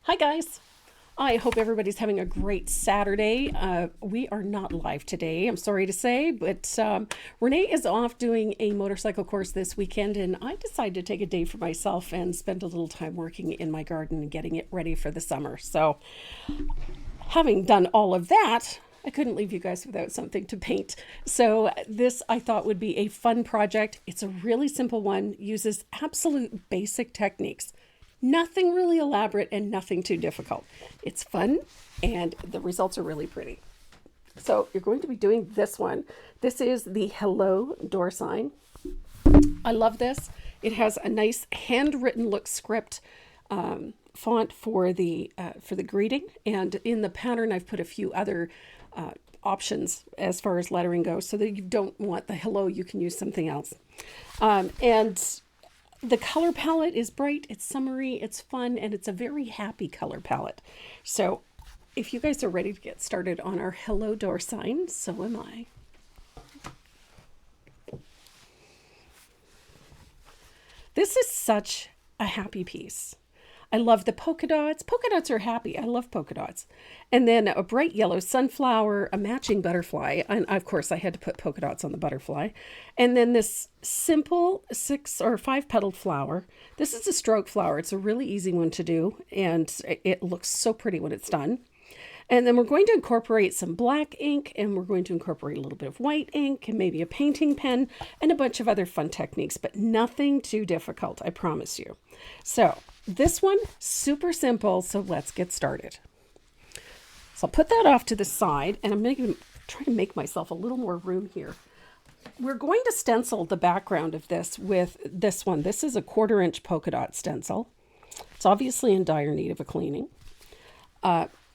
Hi guys. I hope everybody's having a great Saturday. We are not live today, I'm sorry to say, but Renee is off doing a motorcycle course this weekend, and I decided to take a day for myself and spend a little time working in my garden and getting it ready for the summer. So, having done all of that, I couldn't leave you guys without something to paint. So, this I thought would be a fun project. It's a really simple one, uses absolute basic techniques. Nothing really elaborate and nothing too difficult. It's fun and the results are really pretty. So you're going to be doing this one. This is the Hello door sign. I love this. It has a nice handwritten look script font for the greeting, and in the pattern I've put a few other options as far as lettering goes, so that you don't want the hello, you can use something else. And the color palette is bright, it's summery, it's fun, and it's a very happy color palette. So if you guys are ready to get started on our hello door sign, so am I. This is such a happy piece. I love the polka dots. Polka dots are happy. I love polka dots. And then a bright yellow sunflower, a matching butterfly. And of course I had to put polka dots on the butterfly. And then this simple 6 or 5 petaled flower. This is a stroke flower. It's a really easy one to do. And it looks so pretty when it's done. And then we're going to incorporate some black ink, and we're going to incorporate a little bit of white ink and maybe a painting pen and a bunch of other fun techniques, but nothing too difficult, I promise you. So this one, super simple, so let's get started. So I'll put that off to the side, and I'm going to try to make myself a little more room here. We're going to stencil the background of this with this one. This is a 1/4 inch polka dot stencil. It's obviously in dire need of a cleaning.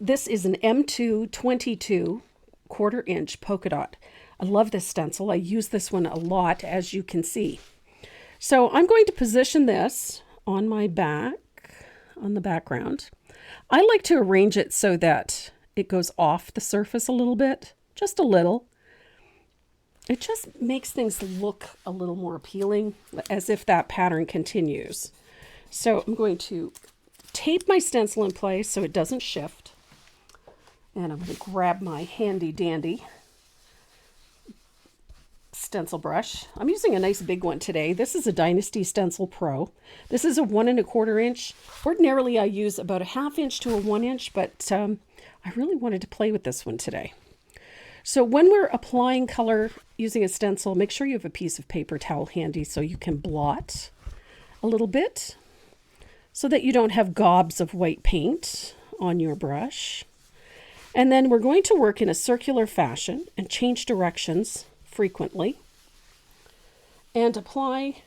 This is an M2 22 1/4 inch polka dot. I love this stencil. I use this one a lot, as you can see. So I'm going to position this on my back, on the background. I like to arrange it so that it goes off the surface a little bit, just a little. It just makes things look a little more appealing, as if that pattern continues. So I'm going to tape my stencil in place so it doesn't shift. And I'm going to grab my handy dandy stencil brush. I'm using a nice big one today. This is a Dynasty Stencil Pro. This is a 1 1/4 inch. Ordinarily I use about a 1/2 inch to a 1 inch, but I really wanted to play with this one today. So when we're applying color using a stencil, make sure you have a piece of paper towel handy so you can blot a little bit so that you don't have gobs of white paint on your brush. And then we're going to work in a circular fashion and change directions frequently and apply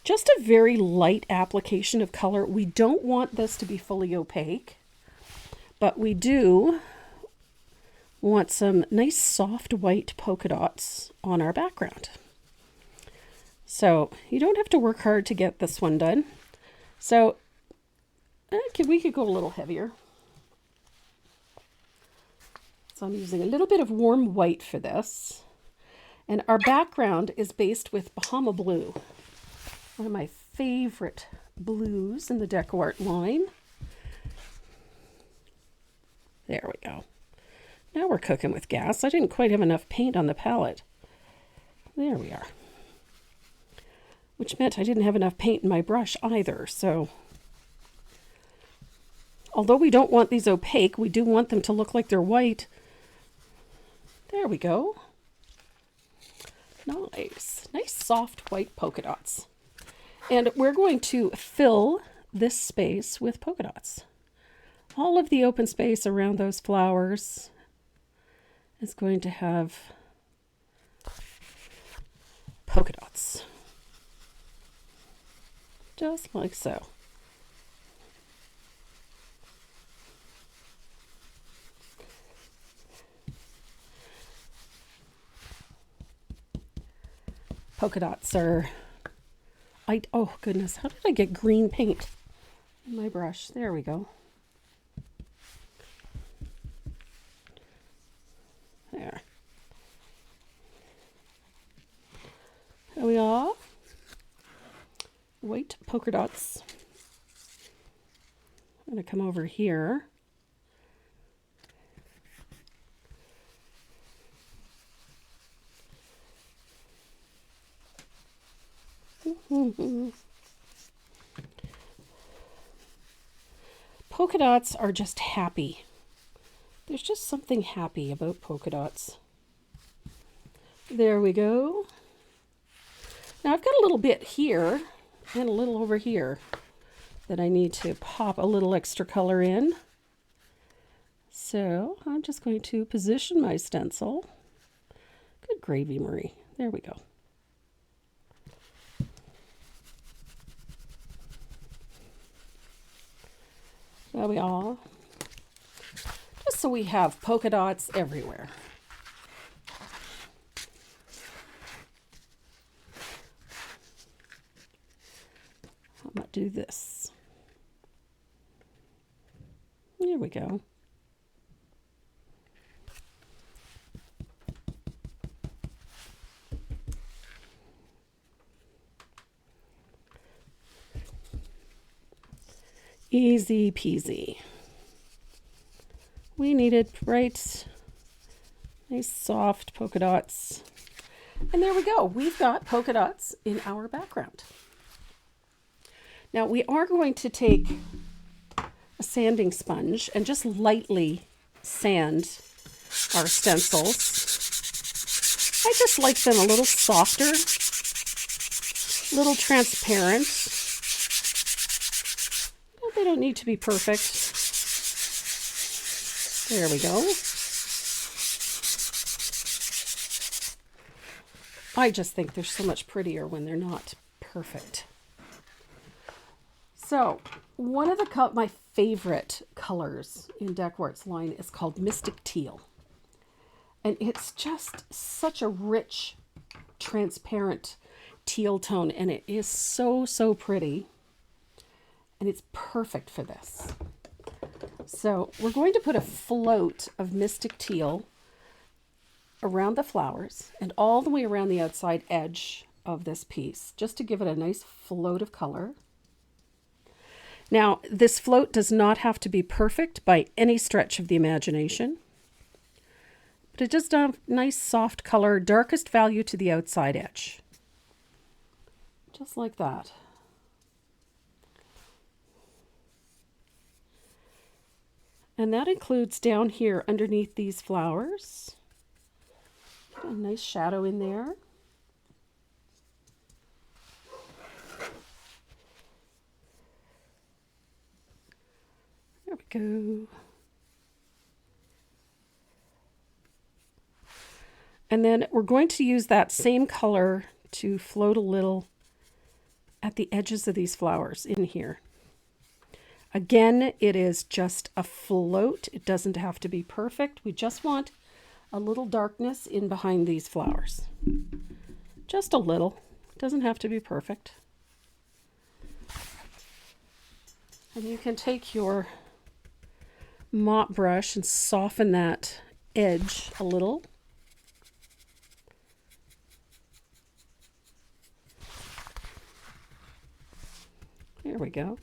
just a very light application of color. We don't want this to be fully opaque, but we do want some nice soft white polka dots on our background. So you don't have to work hard to get this one done. So we could go a little heavier. So I'm using a little bit of warm white for this. And our background is based with Bahama Blue, one of my favorite blues in the Deco Art line. There we go. Now we're cooking with gas. I didn't quite have enough paint on the palette. There we are. Which meant I didn't have enough paint in my brush either. So although we don't want these opaque, we do want them to look like they're white. There we go. Nice. Nice soft white polka dots. And we're going to fill this space with polka dots. All of the open space around those flowers is going to have polka dots. Just like so. Polka dots are, oh goodness, how did I get green paint in my brush? There we go. There. There we are. White polka dots I'm going to come over here. Polka dots are just happy. There's just something happy about polka dots. There we go. Now I've got a little bit here and a little over here that I need to pop a little extra color in. So I'm just going to position my stencil. Good gravy, Marie. There we go. There we are. Just so we have polka dots everywhere. I'm going to do this. There we go. Easy peasy. We needed bright, nice soft polka dots. And there we go. We've got polka dots in our background. Now we are going to take a sanding sponge and just lightly sand our stencils. I just like them a little softer, a little transparent. They don't need to be perfect. There we go. I just think they're so much prettier when they're not perfect. So, one of my favorite colors in Decor's line is called Mystic Teal. And it's just such a rich, transparent teal tone, and it is so, so pretty. And it's perfect for this. So we're going to put a float of Mystic Teal around the flowers and all the way around the outside edge of this piece, just to give it a nice float of color. Now, this float does not have to be perfect by any stretch of the imagination, but it just a nice soft color, darkest value to the outside edge. Just like that. And that includes down here underneath these flowers. Get a nice shadow in there. There we go. And then we're going to use that same color to float a little at the edges of these flowers in here. Again, it is just a float. It doesn't have to be perfect. We just want a little darkness in behind these flowers. Just a little. It doesn't have to be perfect. And you can take your mop brush and soften that edge a little. There we go.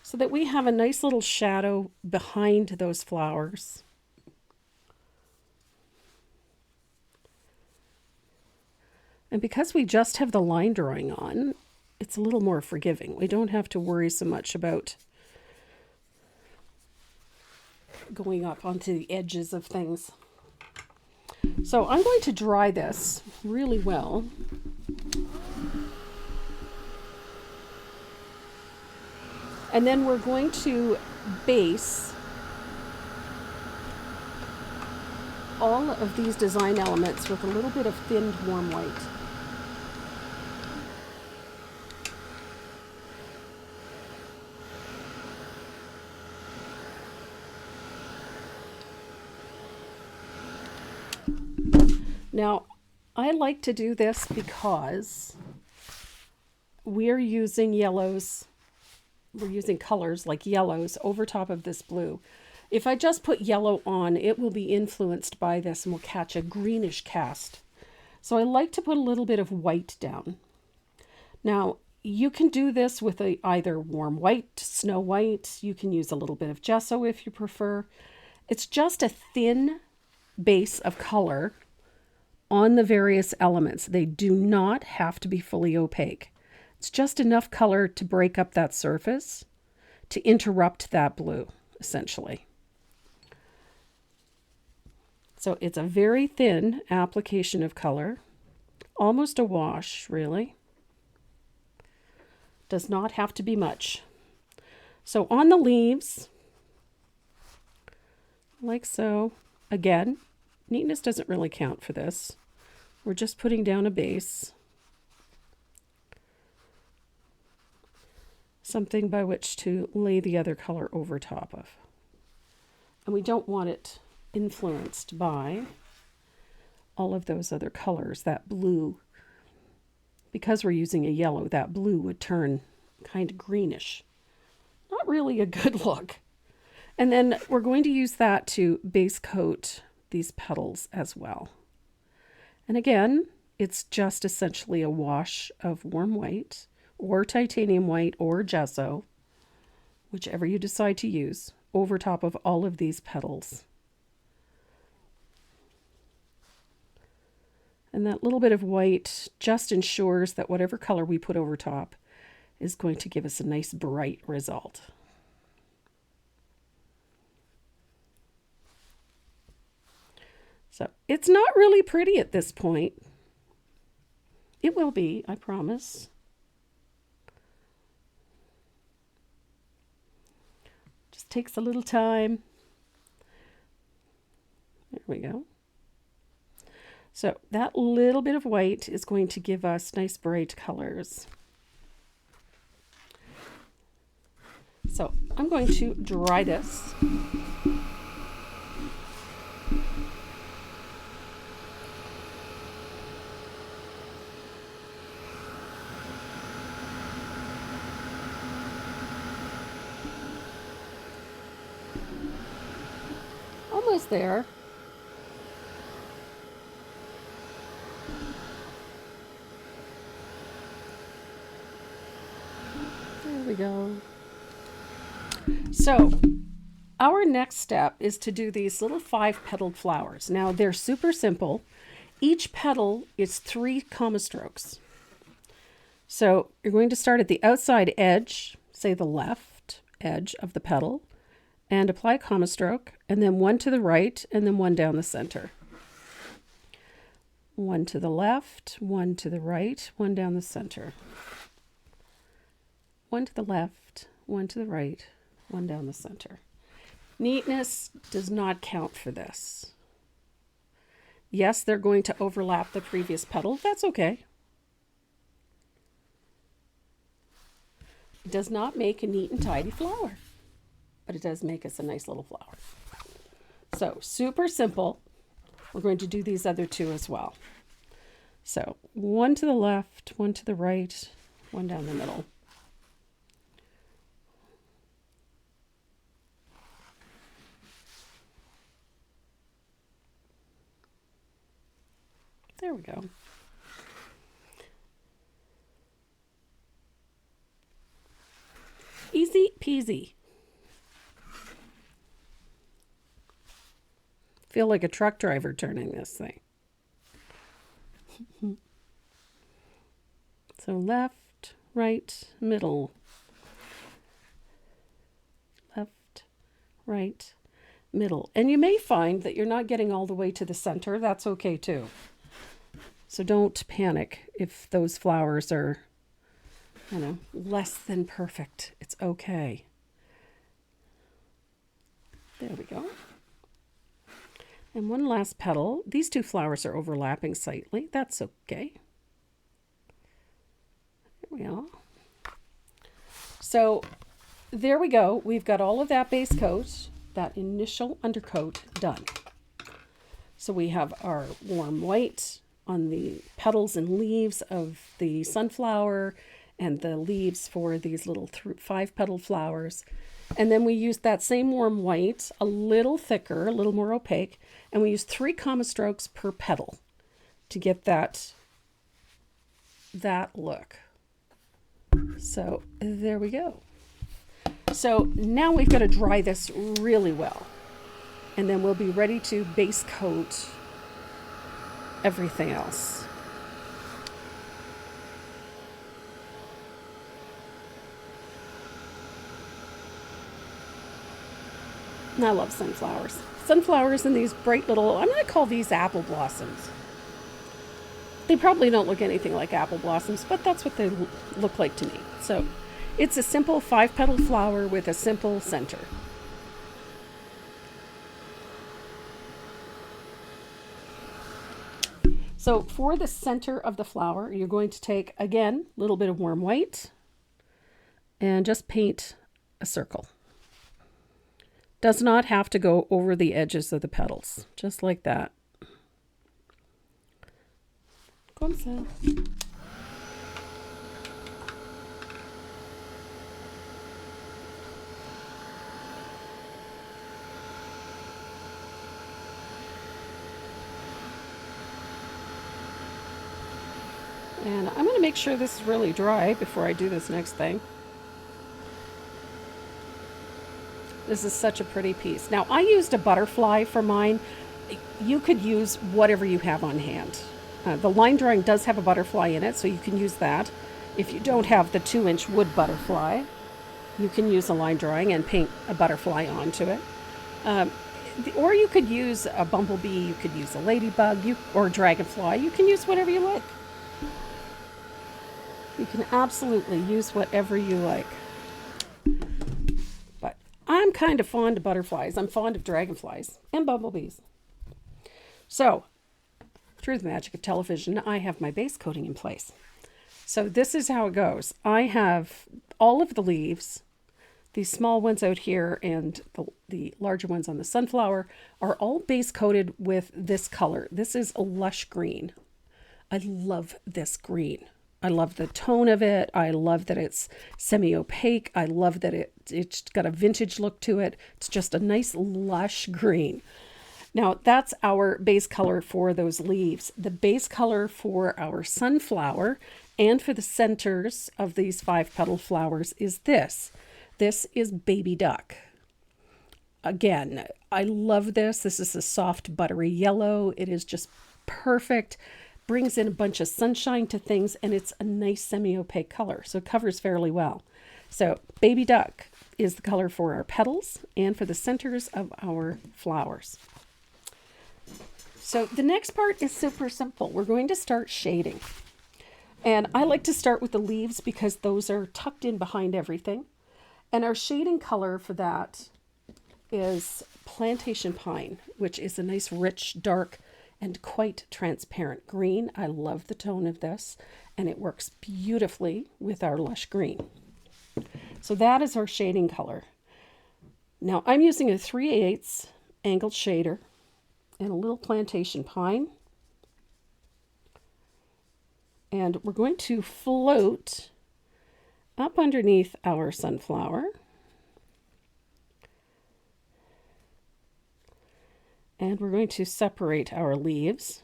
So that we have a nice little shadow behind those flowers. And because we just have the line drawing on, it's a little more forgiving. We don't have to worry so much about going up onto the edges of things. So I'm going to dry this really well. And then we're going to base all of these design elements with a little bit of thinned warm white. Now, I like to do this because we're using yellows. We're using colors like yellows over top of this blue. If I just put yellow on, it will be influenced by this and will catch a greenish cast. So I like to put a little bit of white down. Now, you can do this with either warm white, snow white. You can use a little bit of gesso if you prefer. It's just a thin base of color on the various elements. They do not have to be fully opaque. It's just enough color to break up that surface, to interrupt that blue, essentially. So it's a very thin application of color, almost a wash, really. Does not have to be much. So on the leaves, like so, again, neatness doesn't really count for this. We're just putting down a base. Something by which to lay the other color over top of. And we don't want it influenced by all of those other colors. That blue, because we're using a yellow, that blue would turn kind of greenish. Not really a good look. And then we're going to use that to base coat these petals as well. And again, it's just essentially a wash of warm white or titanium white or gesso, whichever you decide to use, over top of all of these petals. And that little bit of white just ensures that whatever color we put over top is going to give us a nice bright result. So it's not really pretty at this point. It will be, I promise. Just takes a little time. There we go. So that little bit of white is going to give us nice bright colors. So I'm going to dry this. Almost there. There we go. So our next step is to do these little 5-petaled flowers. Now they're super simple. Each petal is 3 comma strokes. So you're going to start at the outside edge, say the left edge of the petal, and apply a comma stroke, and then one to the right, and then one down the center. One to the left, one to the right, one down the center. One to the left, one to the right, one down the center. Neatness does not count for this. Yes, they're going to overlap the previous petal. That's okay. It does not make a neat and tidy flower, but it does make us a nice little flower. So super simple. We're going to do these other 2 as well. So one to the left, one to the right, one down the middle. There we go. Easy peasy. Feel like a truck driver turning this thing. So left, right, middle. Left, right, middle. And you may find that you're not getting all the way to the center. That's okay too. So don't panic if those flowers are, less than perfect. It's okay. There we go. And one last petal. These 2 flowers are overlapping slightly. That's okay. There we are. So there we go. We've got all of that base coat, that initial undercoat done. So we have our warm white on the petals and leaves of the sunflower and the leaves for these little 5-petal flowers. And then we used that same warm white, a little thicker, a little more opaque, and we used 3 comma strokes per petal to get that look. So there we go. So now we've got to dry this really well. And then we'll be ready to base coat everything else. And I love sunflowers. Sunflowers and these bright little, I'm going to call these apple blossoms. They probably don't look anything like apple blossoms, but that's what they look like to me. So it's a simple 5-petal flower with a simple center. So for the center of the flower, you're going to take, again, a little bit of warm white and just paint a circle. Does not have to go over the edges of the petals, just like that. Comme ça. And I'm going to make sure this is really dry before I do this next thing. This is such a pretty piece. Now, I used a butterfly for mine. You could use whatever you have on hand. The line drawing does have a butterfly in it, so you can use that. If you don't have the 2-inch wood butterfly, you can use a line drawing and paint a butterfly onto it. Or you could use a bumblebee, you could use a ladybug, or a dragonfly. You can use whatever you like. You can absolutely use whatever you like. But I'm kind of fond of butterflies. I'm fond of dragonflies and bumblebees. So, through the magic of television, I have my base coating in place. So this is how it goes. I have all of the leaves, these small ones out here and the larger ones on the sunflower are all base coated with this color. This is a lush green. I love this green. I love the tone of it. I love that it's semi-opaque. I love that it's got a vintage look to it. It's just a nice lush green. Now, that's our base color for those leaves. The base color for our sunflower and for the centers of these 5-petal flowers is this. This is baby duck. Again, I love this. This is a soft, buttery yellow. It is just perfect. Brings in a bunch of sunshine to things, and it's a nice semi-opaque color, so it covers fairly well. So, baby duck is the color for our petals and for the centers of our flowers. So the next part is super simple. We're going to start shading. And I like to start with the leaves because those are tucked in behind everything. And our shading color for that is plantation pine, which is a nice, rich, dark, and quite transparent green. I love the tone of this, and it works beautifully with our lush green. So that is our shading color. Now I'm using a 3/8 angled shader and a little plantation pine. And we're going to float up underneath our sunflower. And we're going to separate our leaves.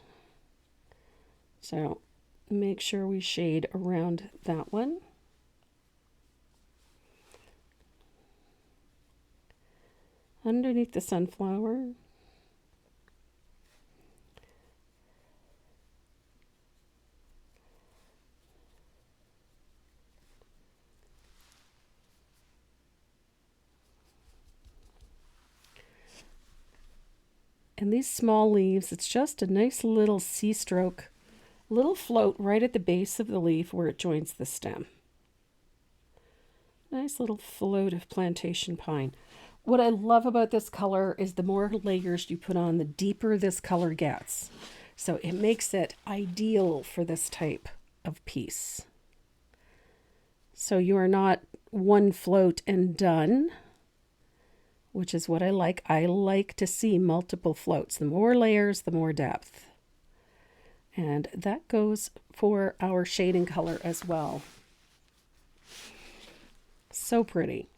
So make sure we shade around that one. Underneath the sunflower. And these small leaves, it's just a nice little C-stroke, little float right at the base of the leaf where it joins the stem. Nice little float of plantation pine. What I love about this color is the more layers you put on, the deeper this color gets. So it makes it ideal for this type of piece. So you are not one float and done, which is what I like. I like to see multiple floats. The more layers, the more depth. And that goes for our shading color as well. So pretty.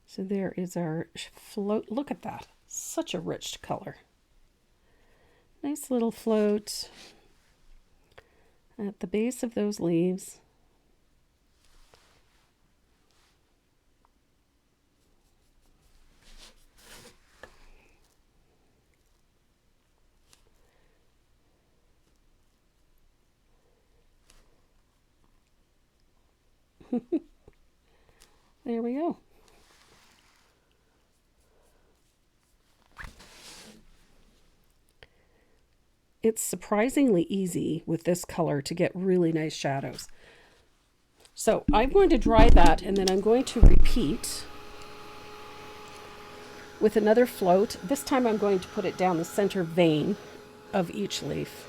So there is our float. Look at that. Such a rich color. Nice little float at the base of those leaves. There we go. It's surprisingly easy with this color to get really nice shadows. So I'm going to dry that, and then I'm going to repeat with another float. This time I'm going to put it down the center vein of each leaf.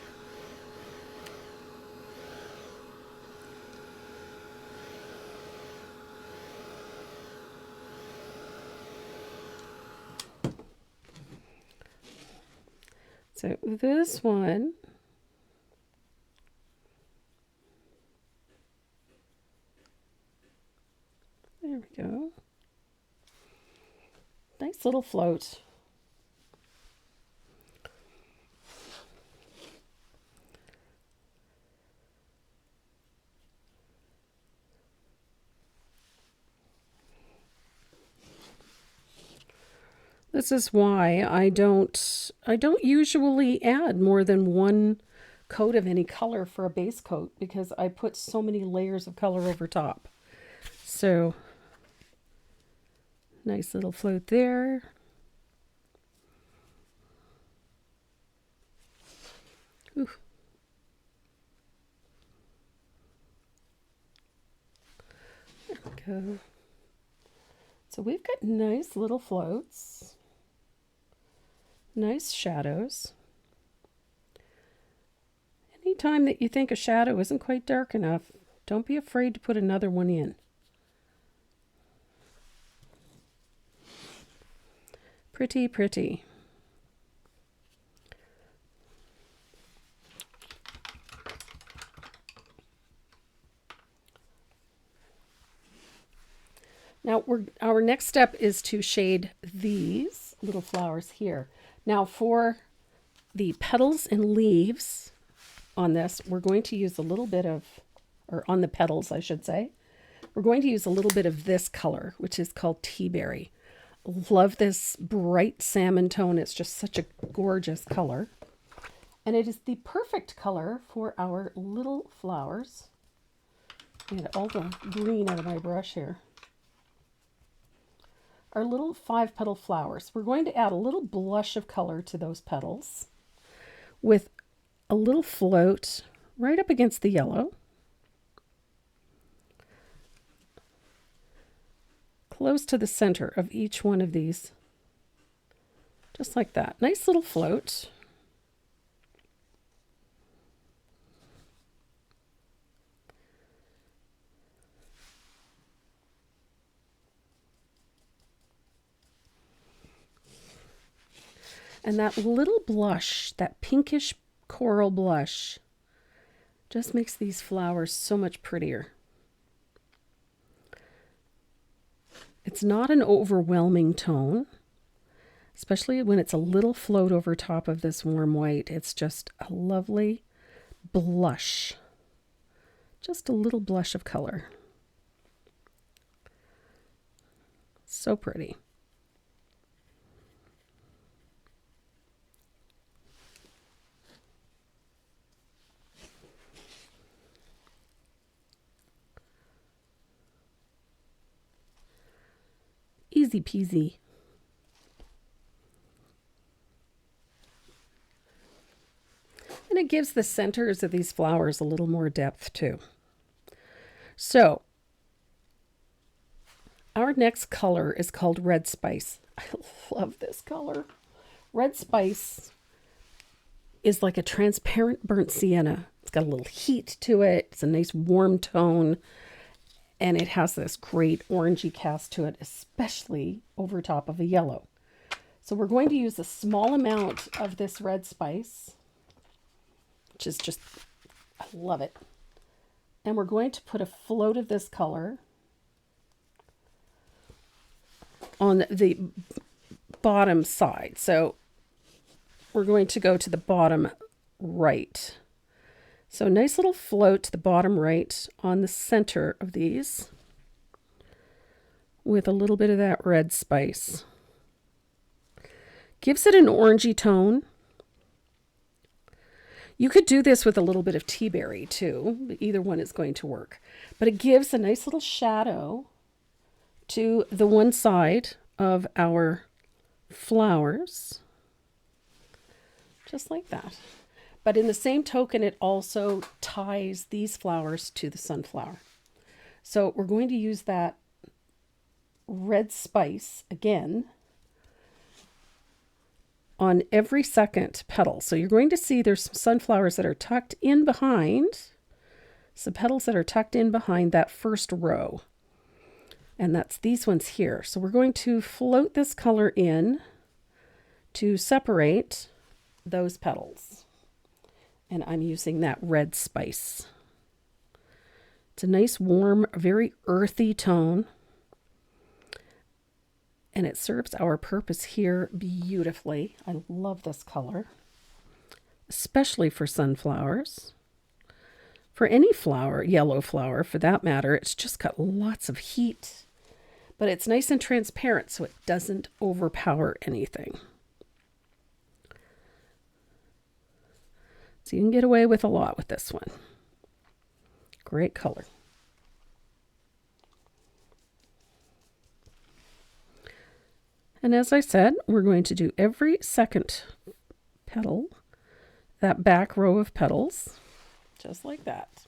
So this one, there we go. Nice little float. This is why I don't usually add more than one coat of any color for a base coat, because I put so many layers of color over top. So nice little float there. Ooh. There we go. So we've got nice little floats, nice shadows. Anytime that you think a shadow isn't quite dark enough, don't be afraid to put another one in. Pretty, pretty. Now our next step is to shade these little flowers here. Now for the petals and leaves on this, we're going to use a little bit of, or on the petals I should say, we're going to use a little bit of this color, which is called Tea Berry. Love this bright salmon tone. It's just such a gorgeous color. And it is the perfect color for our little flowers. Get all the green out of my brush here. Our little 5-petal flowers. We're going to add a little blush of color to those petals with a little float right up against the yellow. Close to the center of each one of these. Just like that. Nice little float. And that little blush, that pinkish coral blush, just makes these flowers so much prettier. It's not an overwhelming tone, especially when it's a little float over top of this warm white. It's just a lovely blush. Just a little blush of color. So pretty. Easy peasy. And it gives the centers of these flowers a little more depth too. So our next color is called Red Spice. I love this color. Red Spice is like a transparent burnt sienna. It's got a little heat to it. It's a nice warm tone. And it has this great orangey cast to it, especially over top of a yellow. So we're going to use a small amount of this Red Spice, which is just, I love it. And we're going to put a float of this color on the bottom side. So we're going to go to the bottom right. So nice little float to the bottom right on the center of these with a little bit of that Red Spice. Gives it an orangey tone. You could do this with a little bit of tea berry too. Either one is going to work. But it gives a nice little shadow to the one side of our flowers. Just like that. But in the same token, it also ties these flowers to the sunflower. So we're going to use that red spice again on every second petal. So you're going to see there's some sunflowers that are tucked in behind, some petals that are tucked in behind that first row. And that's these ones here. So we're going to float this color in to separate those petals. And I'm using that red spice. It's a nice, warm, very earthy tone. And it serves our purpose here beautifully. I love this color, especially for sunflowers. For any flower, yellow flower for that matter, it's just got lots of heat. But it's nice and transparent so it doesn't overpower anything. So you can get away with a lot with this one. Great color. And as I said, we're going to do every second petal, that back row of petals, just like that.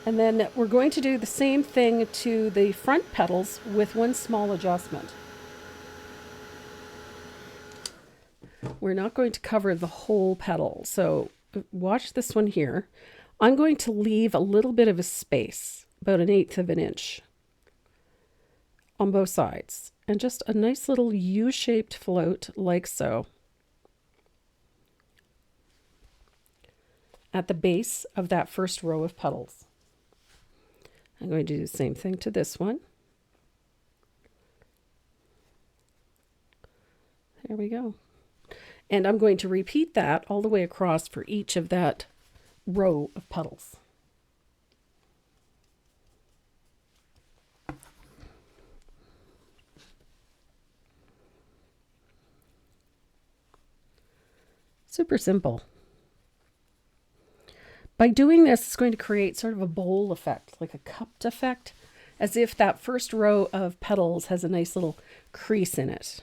And then we're going to do the same thing to the front petals with one small adjustment. We're not going to cover the whole petal. So watch this one here. I'm going to leave a little bit of a space, about 1/8 of an inch on both sides. And just a nice little U-shaped float like so at the base of that first row of petals. I'm going to do the same thing to this one. There we go. And I'm going to repeat that all the way across for each of that row of petals. Super simple. By doing this, it's going to create sort of a bowl effect, like a cupped effect, as if that first row of petals has a nice little crease in it,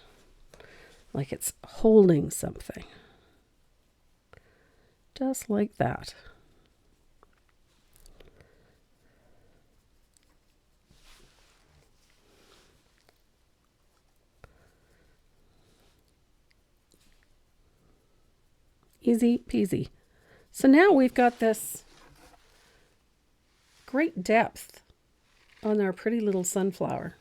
like it's holding something. Just like that. Easy peasy. So now we've got this great depth on our pretty little sunflower.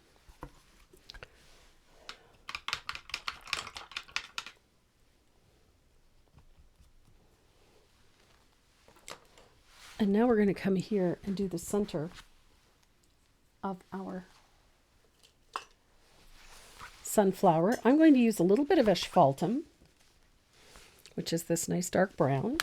And now we're going to come here and do the center of our sunflower. I'm going to use a little bit of asphaltum, which is this nice dark brown.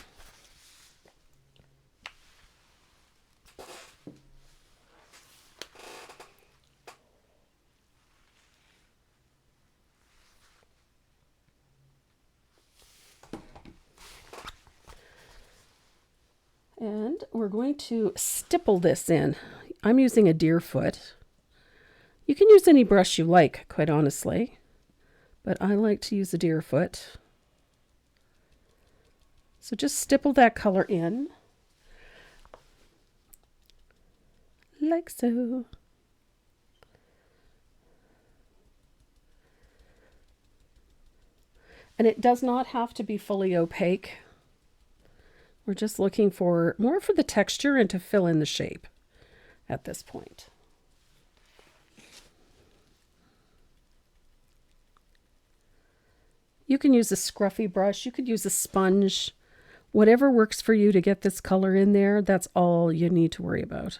And we're going to stipple this in. I'm using a deer foot. You can use any brush you like, quite honestly, but I like to use a deer foot. So just stipple that color in, like so. And it does not have to be fully opaque. We're just looking for more for the texture and to fill in the shape at this point. You can use a scruffy brush, you could use a sponge, whatever works for you to get this color in there, that's all you need to worry about.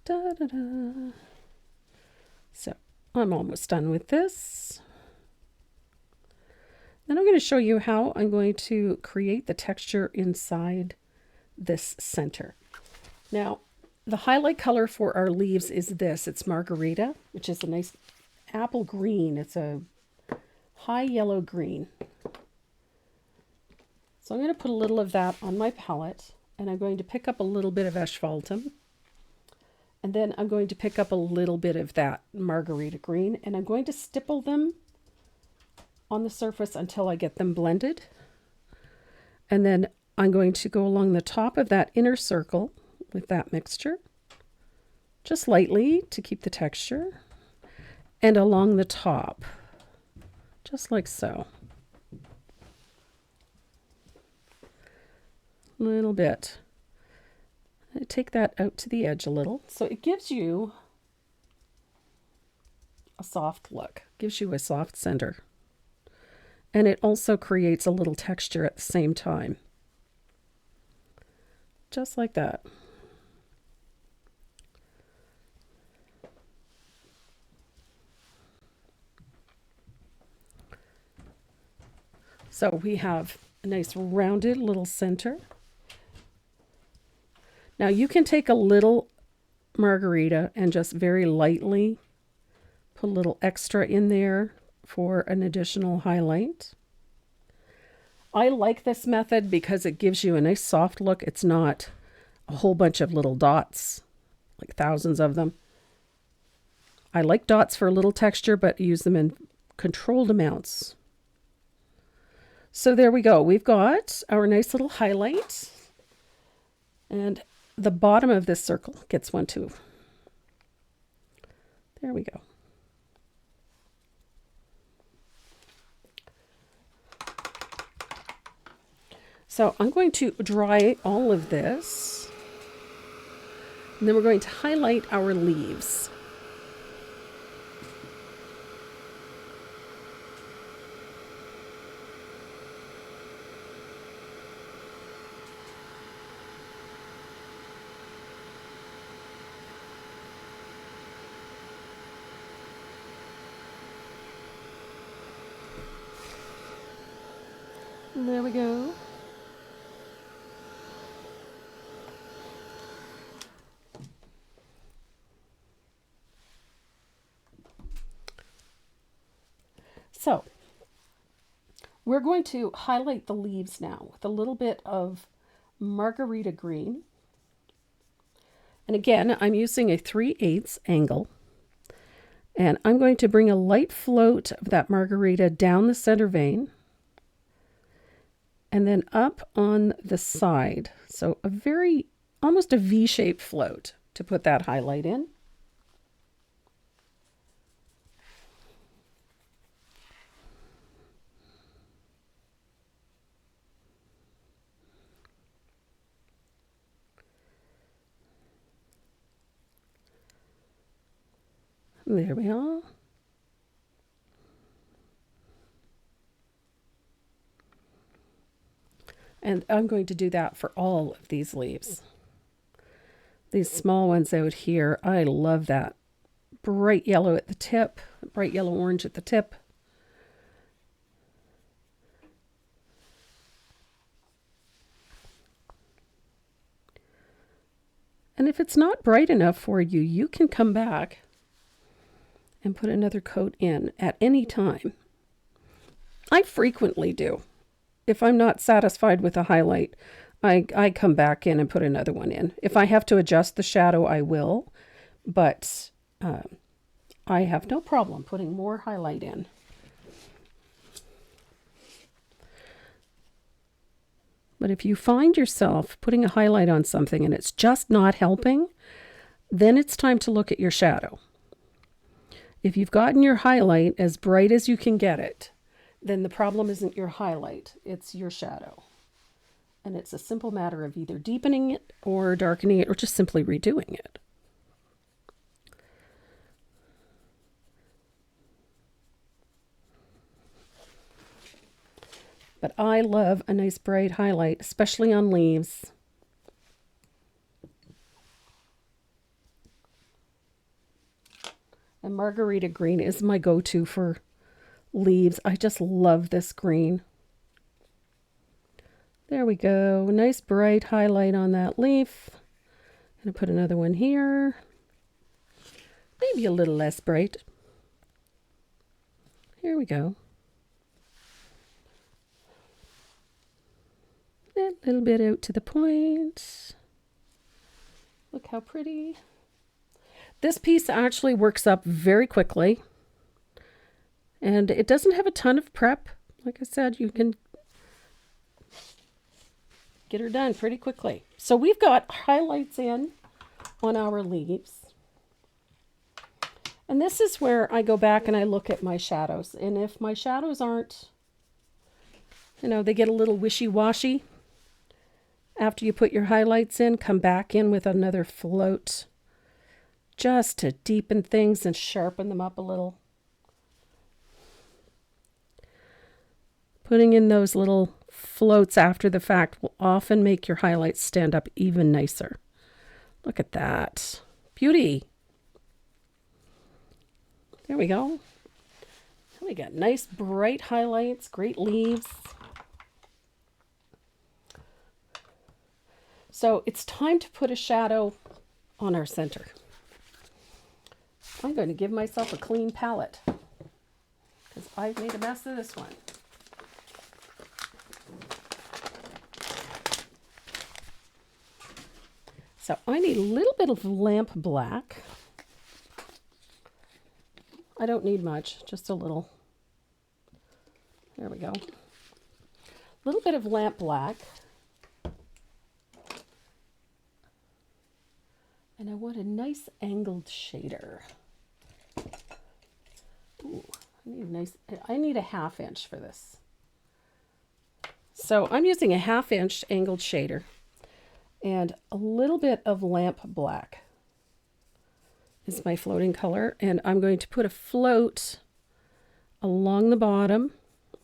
Da, da, da. So I'm almost done with this. Then I'm going to show you how I'm going to create the texture inside this center. Now, the highlight color for our leaves is this. It's Margarita, which is a nice apple green. It's a high yellow green. So I'm going to put a little of that on my palette, and I'm going to pick up a little bit of asphaltum. And then I'm going to pick up a little bit of that Margarita green, and I'm going to stipple them on the surface until I get them blended. And then I'm going to go along the top of that inner circle with that mixture, just lightly to keep the texture, and along the top, just like so. A little bit. I take that out to the edge a little, so it gives you a soft look, gives you a soft center. And it also creates a little texture at the same time. Just like that. So we have a nice rounded little center. Now you can take a little Margarita and just very lightly put a little extra in there for an additional highlight. I like this method because it gives you a nice soft look. It's not a whole bunch of little dots, like thousands of them. I like dots for a little texture, but use them in controlled amounts. So there we go. We've got our nice little highlight. And the bottom of this circle gets one too. There we go. So I'm going to dry all of this, and then we're going to highlight our leaves. And there we go. So we're going to highlight the leaves now with a little bit of Margarita green. And again, I'm using a 3/8 angle. And I'm going to bring a light float of that Margarita down the center vein and then up on the side. So a very, almost a V-shaped float to put that highlight in. There we are. And I'm going to do that for all of these leaves. These small ones out here, I love that. Bright yellow at the tip, bright yellow orange at the tip. And if it's not bright enough for you, you can come back and put another coat in at any time. I frequently do. If I'm not satisfied with a highlight, I come back in and put another one in. If I have to adjust the shadow, I will, but I have no problem putting more highlight in. But if you find yourself putting a highlight on something and it's just not helping, then it's time to look at your shadow. If you've gotten your highlight as bright as you can get it, then the problem isn't your highlight, it's your shadow. And it's a simple matter of either deepening it or darkening it or just simply redoing it. But I love a nice bright highlight, especially on leaves. And margarita green is my go-to for leaves. I just love this green. There we go. Nice bright highlight on that leaf. I'm going to put another one here. Maybe a little less bright. Here we go. A little bit out to the point. Look how pretty. This piece actually works up very quickly. And it doesn't have a ton of prep. Like I said, you can get her done pretty quickly. So we've got highlights in on our leaves. And this is where I go back and I look at my shadows. And if my shadows aren't, you know, they get a little wishy-washy. After you put your highlights in, come back in with another float just to deepen things and sharpen them up a little. Putting in those little floats after the fact will often make your highlights stand up even nicer. Look at that. Beauty. There we go. We got nice bright highlights, great leaves. So it's time to put a shadow on our center. I'm going to give myself a clean palette because I've made a mess of this one. So I need a little bit of lamp black. I don't need much, just a little. There we go. A little bit of lamp black. And I want a nice angled shader. Ooh, I need a 1/2 inch for this. So I'm using a 1/2 inch angled shader and a little bit of lamp black is my floating color. And I'm going to put a float along the bottom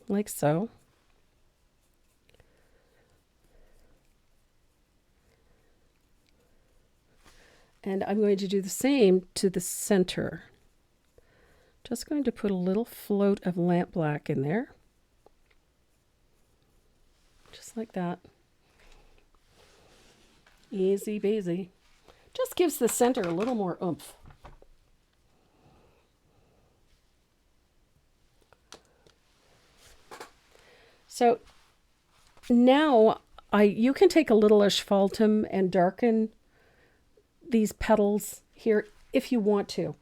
like so. And I'm going to do the same to the center. Just going to put a little float of lamp black in there. Just like that. Easy peasy. Just gives the center a little more oomph. So now you can take a little asphaltum and darken these petals here if you want to.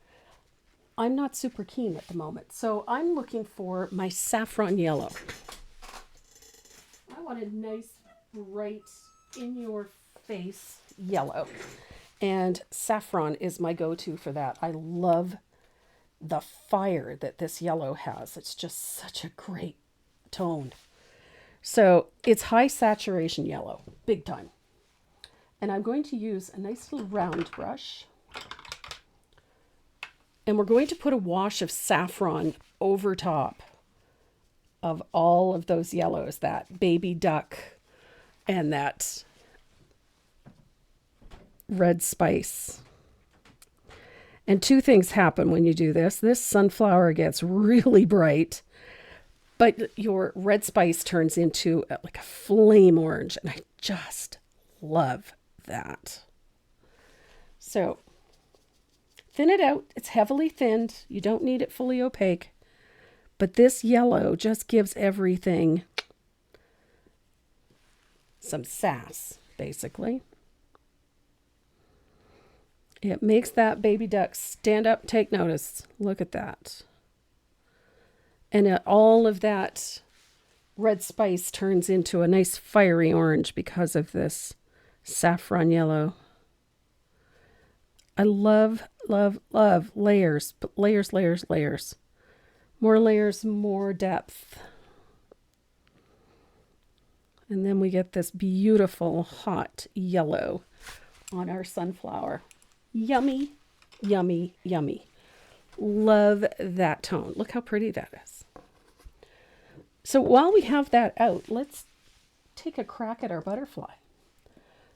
I'm not super keen at the moment, so I'm looking for my saffron yellow. I want a nice, bright, in-your-face yellow, and saffron is my go-to for that. I love the fire that this yellow has. It's just such a great tone. So it's high saturation yellow, big time. And I'm going to use a nice little round brush. And we're going to put a wash of saffron over top of all of those yellows, that baby duck and that red spice. And two things happen when you do this. This sunflower gets really bright, but your red spice turns into like a flame orange. And I just love that. So thin it out. It's heavily thinned. You don't need it fully opaque. But this yellow just gives everything some sass, basically. It makes that baby duck stand up, take notice. Look at that. And all of that red spice turns into a nice fiery orange because of this saffron yellow. I love, love, love layers, but layers, layers, layers. More layers, more depth. And then we get this beautiful hot yellow on our sunflower. Yummy, yummy, yummy. Love that tone. Look how pretty that is. So while we have that out, let's take a crack at our butterfly.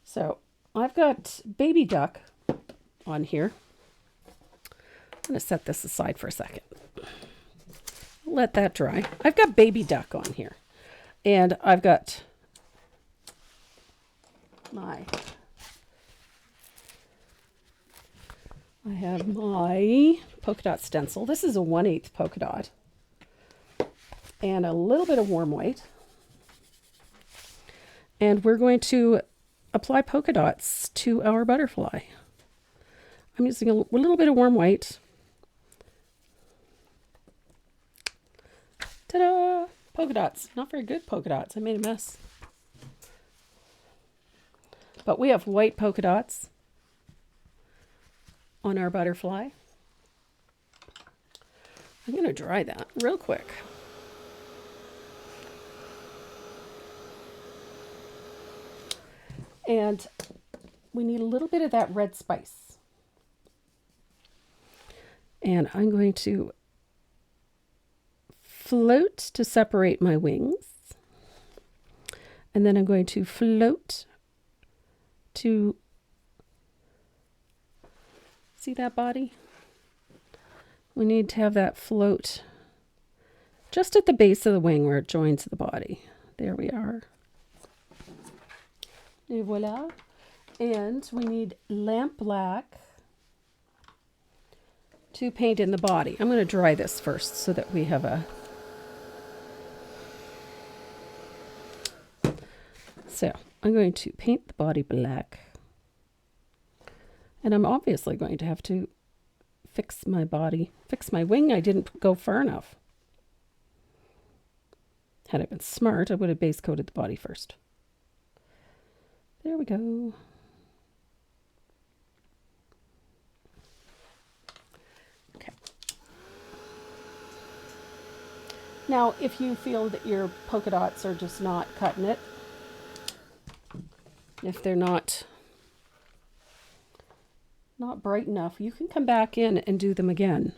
So I've got baby duck on here. going to set this aside for a second. Let that dry. I've got baby duck on here. And I've got I have my polka dot stencil. This is a 1/8 polka dot. And a little bit of warm white. And we're going to apply polka dots to our butterfly. I'm using a little bit of warm white. Ta-da! Polka dots. Not very good polka dots. I made a mess. But we have white polka dots on our butterfly. I'm going to dry that real quick. And we need a little bit of that red spice. And I'm going to float to separate my wings. And then I'm going to float to, see that body? We need to have that float just at the base of the wing where it joins the body. There we are. Et voila. And we need lamp black to paint in the body. I'm going to dry this first so that we have a... So I'm going to paint the body black. And I'm obviously going to have to fix my body, fix my wing. I didn't go far enough. Had I been smart, I would have base coated the body first. There we go. Okay. Now, if you feel that your polka dots are just not cutting it, if they're not bright enough, you can come back in and do them again.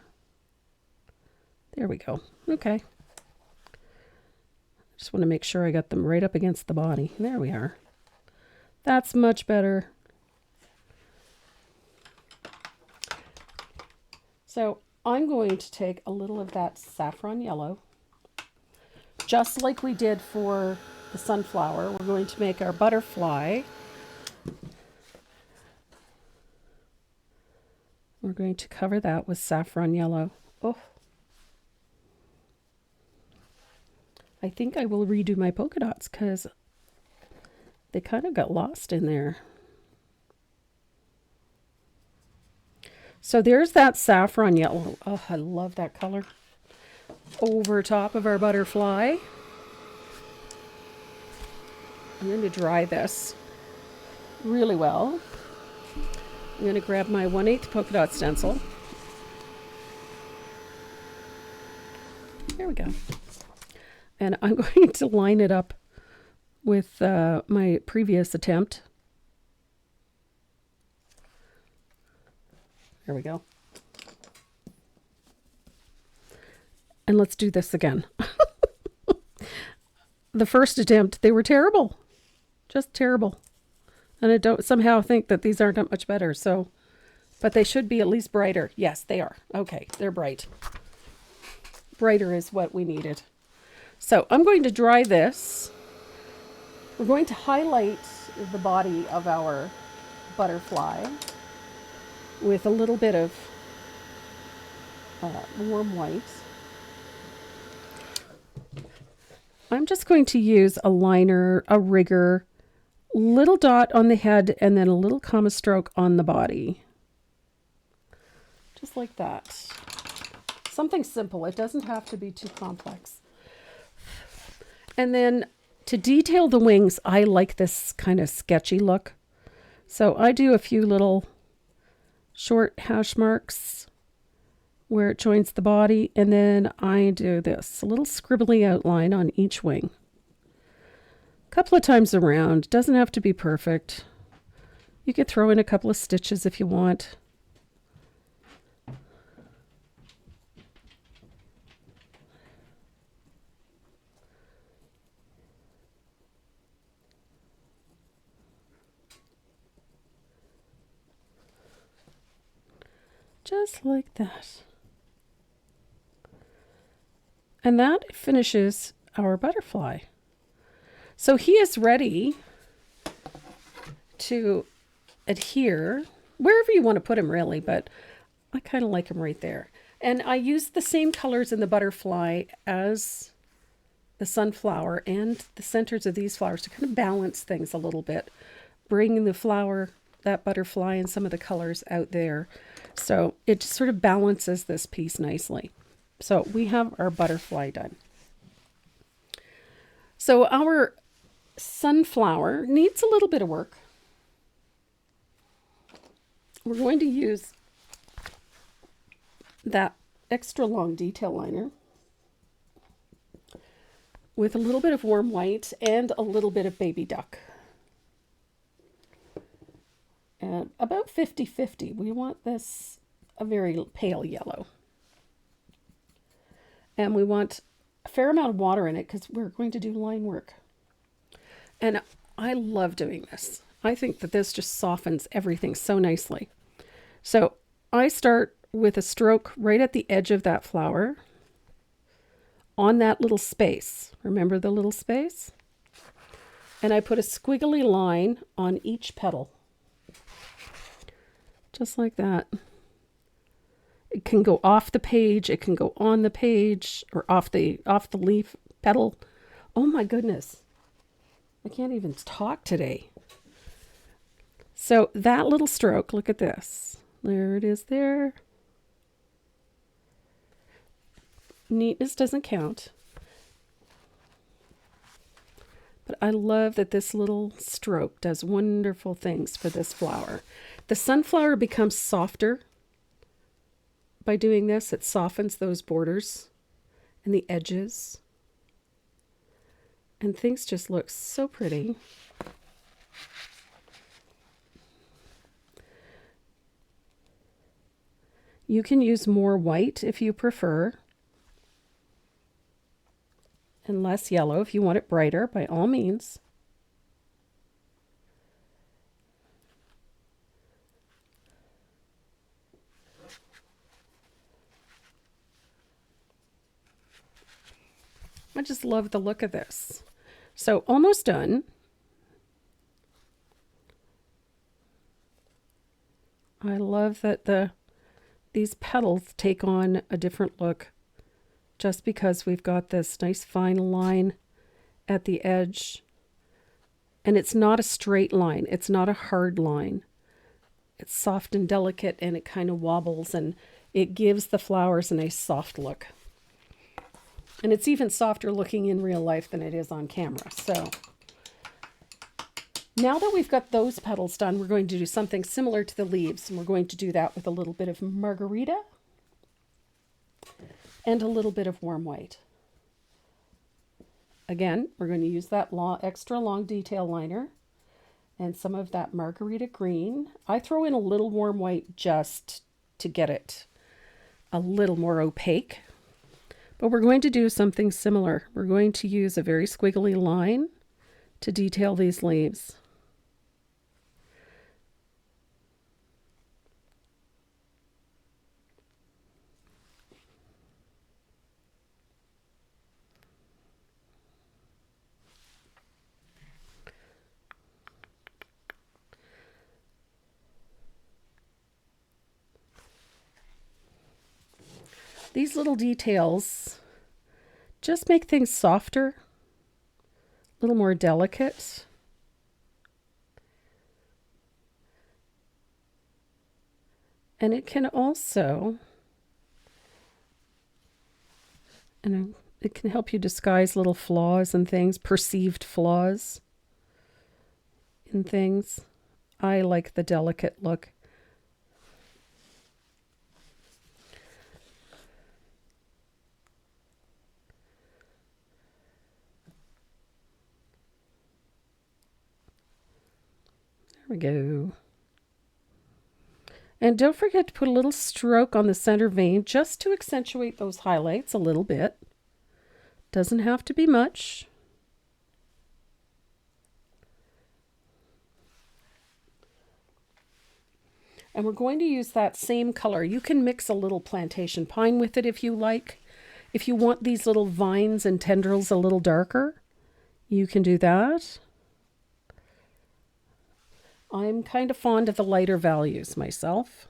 There we go. Okay. Just want to make sure I got them right up against the body. There we are. That's much better. So I'm going to take a little of that saffron yellow, just like we did for the sunflower. We're going to make our butterfly. We're going to cover that with saffron yellow. Oh, I think I will redo my polka dots because they kind of got lost in there. So there's that saffron yellow. Oh, I love that color. Over top of our butterfly. I'm going to dry this really well. I'm going to grab my 1/8 polka dot stencil. There we go. And I'm going to line it up with my previous attempt. There we go. And let's do this again. The first attempt, they were terrible. Just terrible. And I don't somehow think that these aren't that much better. So, but they should be at least brighter. Yes, they are. Okay, they're bright. Brighter is what we needed. So I'm going to dry this. We're going to highlight the body of our butterfly with a little bit of warm white. I'm just going to use a liner, a rigger, little dot on the head, and then a little comma stroke on the body. Just like that. Something simple. It doesn't have to be too complex. And then to detail the wings, I like this kind of sketchy look. So I do a few little short hash marks where it joins the body, and then I do this, a little scribbly outline on each wing. A couple of times around. Doesn't have to be perfect. You could throw in a couple of stitches if you want. Just like that. And that finishes our butterfly. So he is ready to adhere wherever you want to put him, really, but I kind of like him right there. And I used the same colors in the butterfly as the sunflower and the centers of these flowers to kind of balance things a little bit, bringing the flower, that butterfly, and some of the colors out there. So it just sort of balances this piece nicely. So we have our butterfly done. So our sunflower needs a little bit of work. We're going to use that extra long detail liner with a little bit of warm white and a little bit of baby duck. And about 50-50. We want this a very pale yellow. And we want a fair amount of water in it because we're going to do line work. And I love doing this. I think that this just softens everything so nicely. So I start with a stroke right at the edge of that flower on that little space. Remember the little space? And I put a squiggly line on each petal. Just like that. It can go off the page, it can go on the page, or off the leaf petal. Oh my goodness. I can't even talk today. So that little stroke, look at this. There it is there. Neatness doesn't count. But I love that this little stroke does wonderful things for this flower. The sunflower becomes softer by doing this. It softens those borders and the edges. And things just look so pretty. You can use more white if you prefer, and less yellow if you want it brighter, by all means. I just love the look of this. So almost done. I love that these petals take on a different look just because we've got this nice fine line at the edge. And it's not a straight line. It's not a hard line. It's soft and delicate, and it kind of wobbles, and it gives the flowers a nice soft look. And it's even softer looking in real life than it is on camera. So now that we've got those petals done, we're going to do something similar to the leaves. And we're going to do that with a little bit of margarita and a little bit of warm white. Again, we're going to use that extra long detail liner and some of that margarita green. I throw in a little warm white just to get it a little more opaque. But we're going to do something similar. We're going to use a very squiggly line to detail these leaves. These little details just make things softer, a little more delicate. And it can also, it can help you disguise little flaws and things, perceived flaws in things. I like the delicate look. There we go. And don't forget to put a little stroke on the center vein just to accentuate those highlights a little bit. Doesn't have to be much. And we're going to use that same color. You can mix a little plantation pine with it if you like. If you want these little vines and tendrils a little darker, you can do that. I'm kind of fond of the lighter values myself.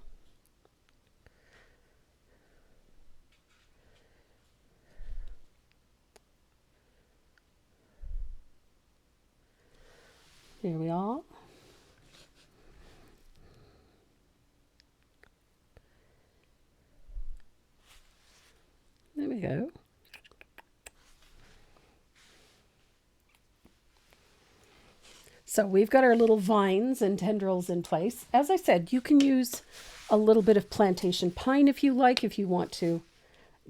Here we are. There we go. So we've got our little vines and tendrils in place. As I said, you can use a little bit of plantation pine if you like, if you want to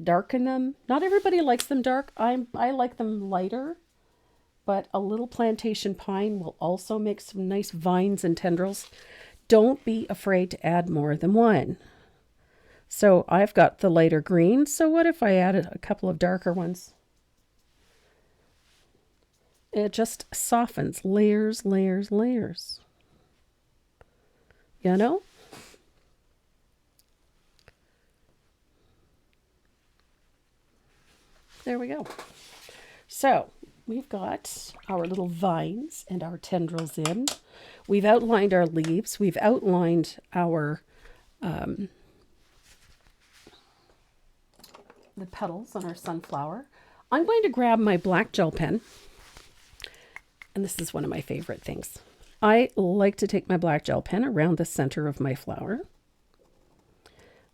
darken them. Not everybody likes them dark. I like them lighter, but a little plantation pine will also make some nice vines and tendrils. Don't be afraid to add more than one. So I've got the lighter green. So what if I added a couple of darker ones? It just softens layers, layers, layers. You know? There we go. So we've got our little vines and our tendrils in. We've outlined our leaves. We've outlined our the petals on our sunflower. I'm going to grab my black gel pen. And this is one of my favorite things. I like to take my black gel pen around the center of my flower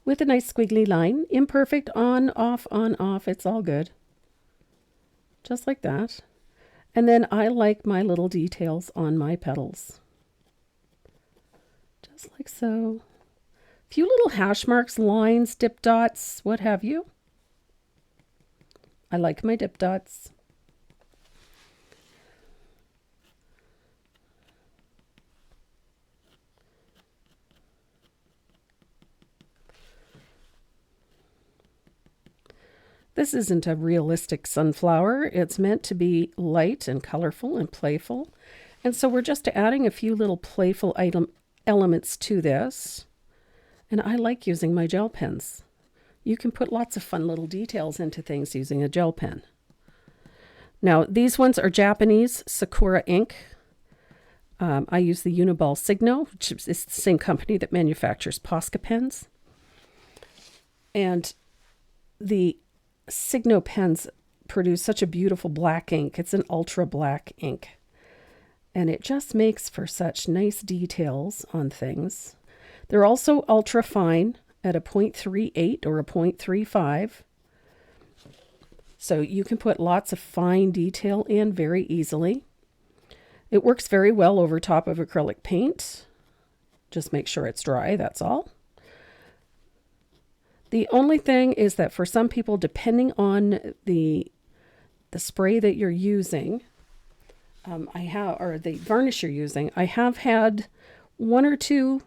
with a nice squiggly line. Imperfect, on, off, it's all good. Just like that. And then I like my little details on my petals. Just like so. A few little hash marks, lines, dip dots, what have you. I like my dip dots. This isn't a realistic sunflower. It's meant to be light and colorful and playful. And so we're just adding a few little playful elements to this. And I like using my gel pens. You can put lots of fun little details into things using a gel pen. Now, these ones are Japanese Sakura ink. I use the Uniball Signo, which is the same company that manufactures Posca pens. And the Signo pens produce such a beautiful black ink. It's an ultra black ink. And it just makes for such nice details on things. They're also ultra fine at a 0.38 or a 0.35. So you can put lots of fine detail in very easily. It works very well over top of acrylic paint. Just make sure it's dry, that's all. The only thing is that for some people, depending on the spray that you're using, or the varnish you're using, I have had one or two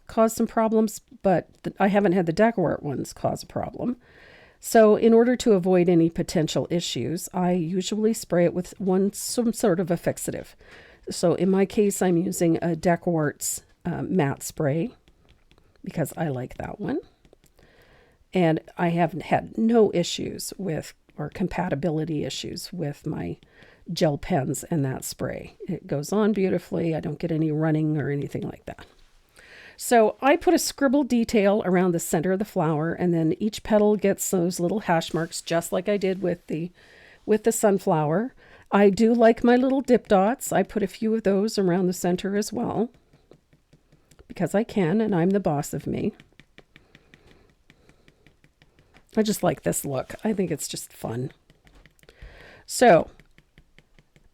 cause some problems, but I haven't had the Decawart ones cause a problem. So in order to avoid any potential issues, I usually spray it with some sort of a fixative. So in my case, I'm using a Decawart's matte spray, because I like that one. And I haven't had no issues with, or compatibility issues with my gel pens and that spray. It goes on beautifully. I don't get any running or anything like that. So I put a scribbled detail around the center of the flower, and then each petal gets those little hash marks, just like I did with the sunflower. I do like my little dip dots. I put a few of those around the center as well, because I can, and I'm the boss of me. I just like this look. I think it's just fun. So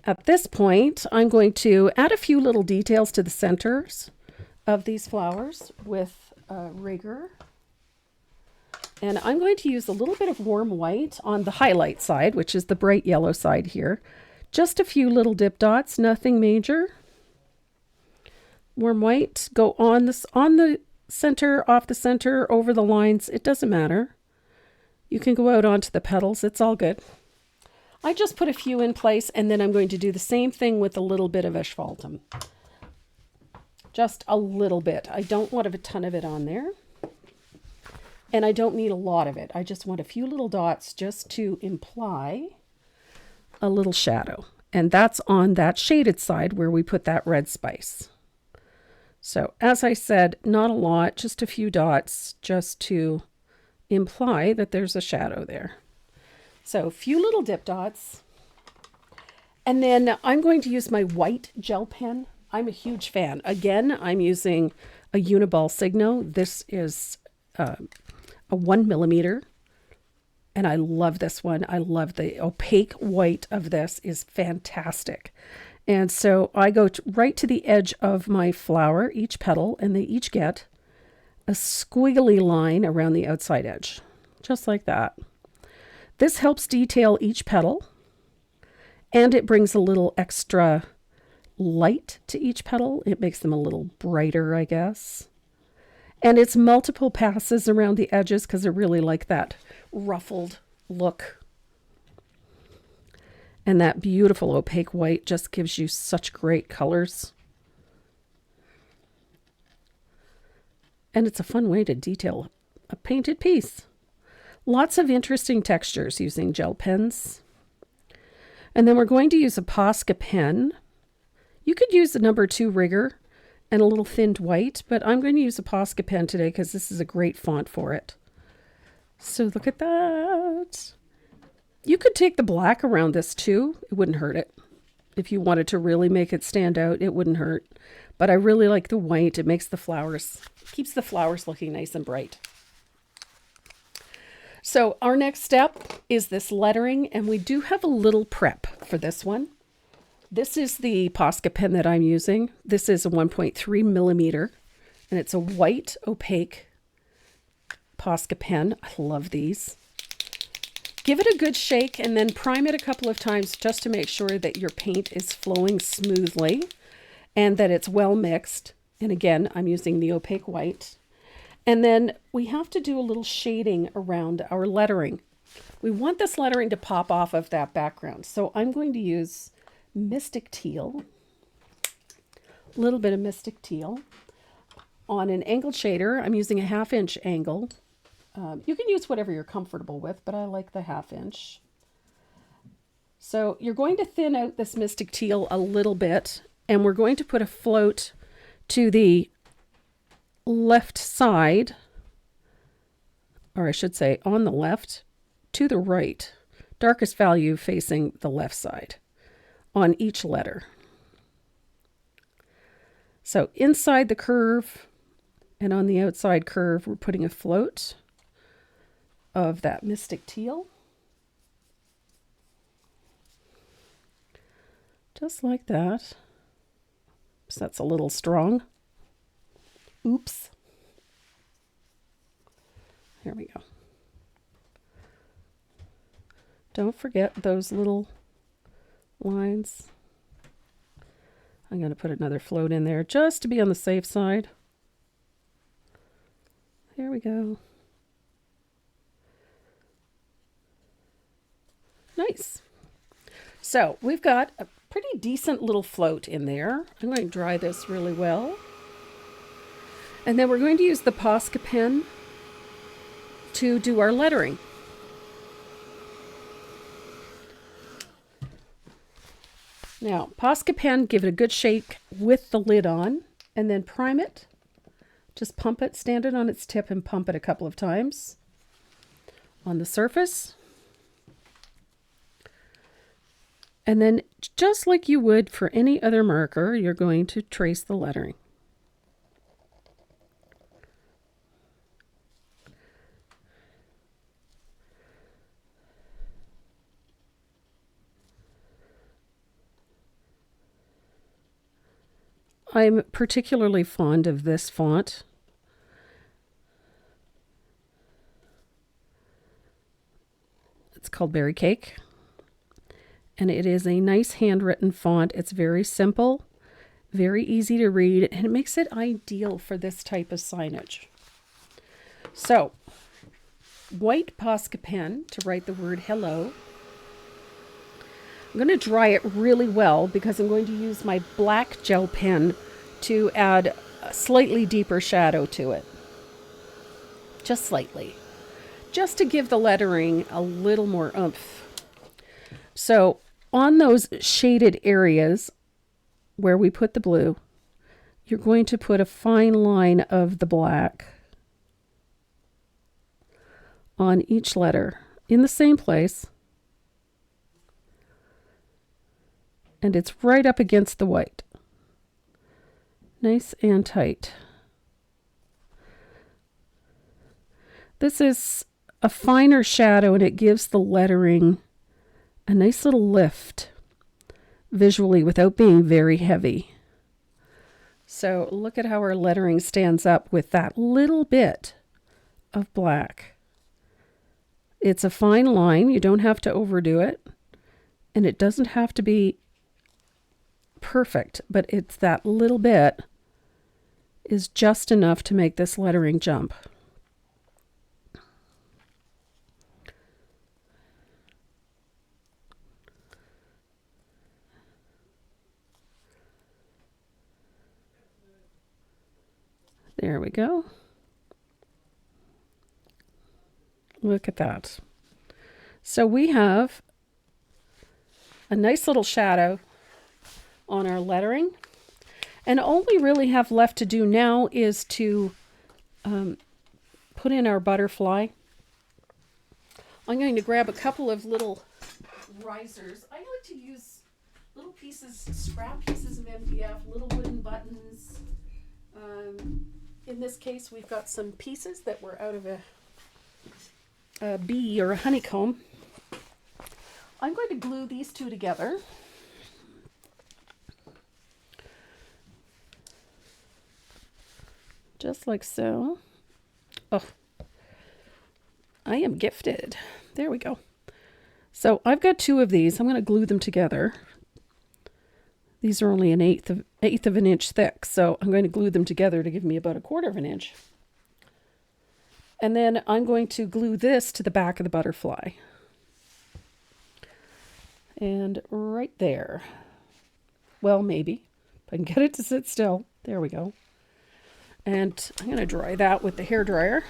at this point, I'm going to add a few little details to the centers of these flowers with rigor. And I'm going to use a little bit of warm white on the highlight side, which is the bright yellow side here. Just a few little dip dots, nothing major. Warm white, go on the center, off the center, over the lines. It doesn't matter. You can go out onto the petals. It's all good. I just put a few in place, and then I'm going to do the same thing with a little bit of asphaltum. Just a little bit. I don't want a ton of it on there. And I don't need a lot of it. I just want a few little dots just to imply a little shadow. And that's on that shaded side where we put that red spice. So as I said, not a lot, just a few dots just to imply that there's a shadow there. So a few little dip dots. And then I'm going to use my white gel pen. I'm a huge fan. Again, I'm using a Uniball Signo. This is a 1mm. And I love this one. I love the opaque white of this is fantastic. And so I go right to the edge of my flower, each petal, and they each get a squiggly line around the outside edge, just like that. This helps detail each petal, and it brings a little extra light to each petal. It makes them a little brighter, I guess. And it's multiple passes around the edges because I really like that ruffled look. And that beautiful opaque white just gives you such great colors. And it's a fun way to detail a painted piece. Lots of interesting textures using gel pens. And then we're going to use a Posca pen. You could use the number 2 rigger and a little thinned white, but I'm going to use a Posca pen today because this is a great font for it. So look at that. You could take the black around this too. It wouldn't hurt it. If you wanted to really make it stand out, it wouldn't hurt. But I really like the white. It makes the flowers, keeps the flowers looking nice and bright. So our next step is this lettering, and we do have a little prep for this one. This is the Posca pen that I'm using. This is a 1.3mm, and it's a white opaque Posca pen. I love these. Give it a good shake and then prime it a couple of times just to make sure that your paint is flowing smoothly and that it's well mixed. And again, I'm using the opaque white. And then we have to do a little shading around our lettering. We want this lettering to pop off of that background. So I'm going to use Mystic Teal, a little bit of Mystic Teal. On an angled shader, I'm using a 1/2 inch angle. You can use whatever you're comfortable with, but I like the 1/2 inch. So you're going to thin out this Mystic Teal a little bit, and we're going to put a float to the left side, or I should say on the left, to the right, darkest value facing the left side on each letter. So inside the curve and on the outside curve, we're putting a float of that Mystic Teal. Just like that. So that's a little strong. Oops. There we go. Don't forget those little lines. I'm going to put another float in there just to be on the safe side. There we go. Nice. So we've got a pretty decent little float in there. I'm going to dry this really well. And then we're going to use the Posca pen to do our lettering. Now, Posca pen, give it a good shake with the lid on, and then prime it. Just pump it, stand it on its tip and pump it a couple of times on the surface. And then, just like you would for any other marker, you're going to trace the lettering. I'm particularly fond of this font. It's called Berry Cake. And it is a nice handwritten font. It's very simple, very easy to read, and it makes it ideal for this type of signage. So, white Posca pen to write the word hello. I'm going to dry it really well because I'm going to use my black gel pen to add a slightly deeper shadow to it. Just slightly. Just to give the lettering a little more oomph. So on those shaded areas where we put the blue, you're going to put a fine line of the black on each letter in the same place. And it's right up against the white. Nice and tight. This is a finer shadow and it gives the lettering a nice little lift visually without being very heavy. So look at how our lettering stands up with that little bit of black. It's a fine line. You don't have to overdo it. And it doesn't have to be perfect, but it's that little bit is just enough to make this lettering jump. There we go. Look at that. So we have a nice little shadow on our lettering. And all we really have left to do now is to put in our butterfly. I'm going to grab a couple of little risers. I like to use little pieces, scrap pieces of MDF, little wooden buttons. In this case, we've got some pieces that were out of a bee or a honeycomb. I'm going to glue these two together. Just like so. Oh, I am gifted. There we go. So I've got two of these. I'm going to glue them together. These are only an eighth of an inch thick, so I'm going to glue them together to give me about 1/4 of an inch. And then I'm going to glue this to the back of the butterfly. And right there. Well, maybe. If I can get it to sit still. There we go. And I'm going to dry that with the hairdryer.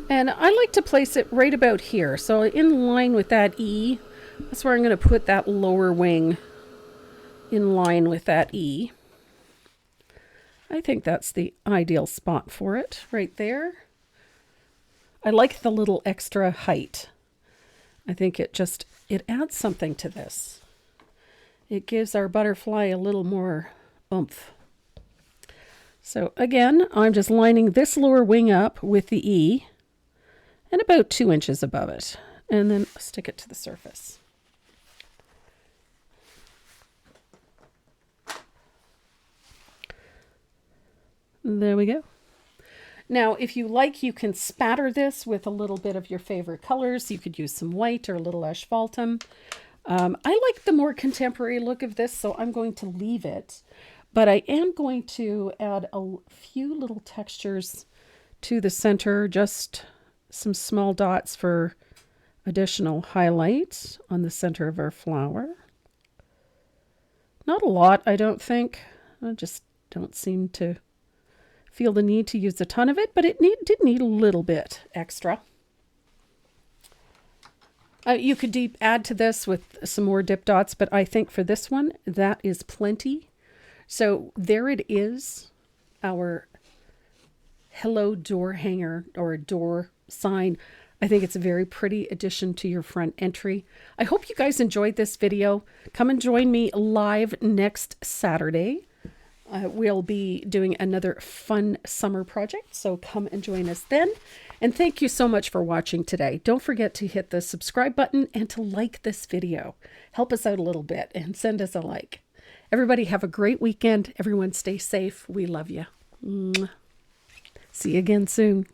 And I like to place it right about here. So in line with that E, that's where I'm going to put that lower wing in line with that E. I think that's the ideal spot for it, right there. I like the little extra height. I think it adds something to this. It gives our butterfly a little more oomph. So again, I'm just lining this lower wing up with the E and about 2 inches above it, and then stick it to the surface. There we go. Now, if you like, you can spatter this with a little bit of your favorite colors. You could use some white or a little asphaltum. I like the more contemporary look of this, so I'm going to leave it. But I am going to add a few little textures to the center, just some small dots for additional highlight on the center of our flower. Not a lot, I don't think. I just don't seem to feel the need to use a ton of it, but it did need a little bit extra. You could add to this with some more dip dots, but I think for this one, that is plenty. So there it is, our hello door hanger or door sign. I think it's a very pretty addition to your front entry. I hope you guys enjoyed this video. Come and join me live next Saturday. We'll be doing another fun summer project, so come and join us then. And thank you so much for watching today. Don't forget to hit the subscribe button and to like this video. Help us out a little bit and send us a like. Everybody have a great weekend. Everyone stay safe. We love you. See you again soon.